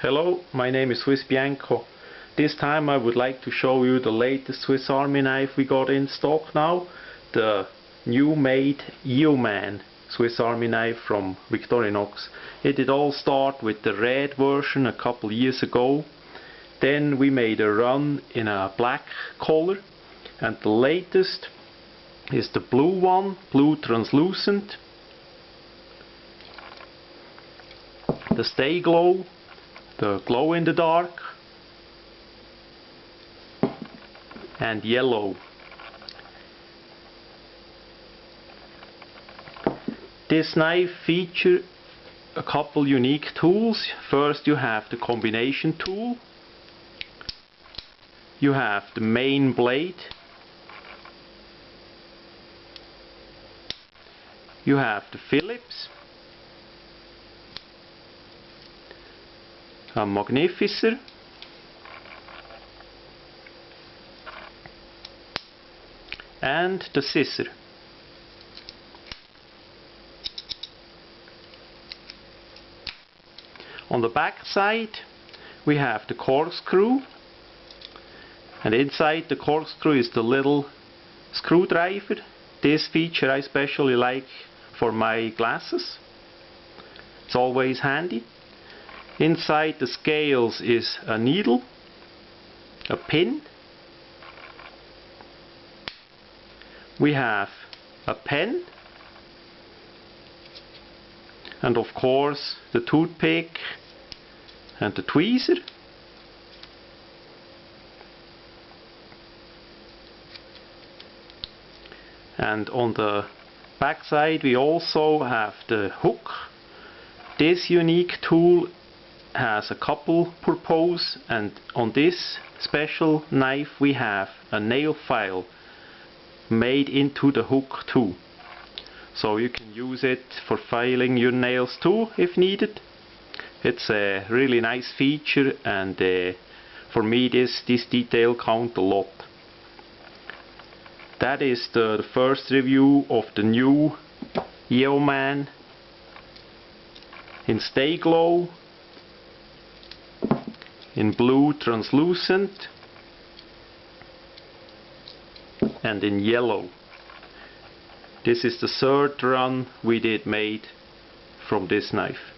Hello, my name is swissbianco. This time I would like to show you the latest Swiss Army knife we got in stock now. The new made yeoman Swiss Army knife from Victorinox. It did all start with the red version a couple years ago. Then we made a run in a black color. And the latest is the blue one, blue translucent. The Stay Glow, the glow in the dark, and yellow. This knife features a couple unique tools. First you have the combination tool, you have the main blade, you have the Phillips, a magnificer, and the scissor. On the back side we have the corkscrew, and inside the corkscrew is the little screwdriver. This feature I especially like for my glasses. It's always handy. Inside the scales is a needle, a pin, we have a pen, and of course the toothpick and the tweezer. And on the back side we also have the hook. This unique tool has a couple purposes, and on this special knife we have a nail file made into the hook too. So you can use it for filing your nails too if needed. It's a really nice feature, and for me this detail counts a lot. That is the first review of the new yeoman in Stay Glow, in blue translucent, and in yellow. This is the third run we did made from this knife.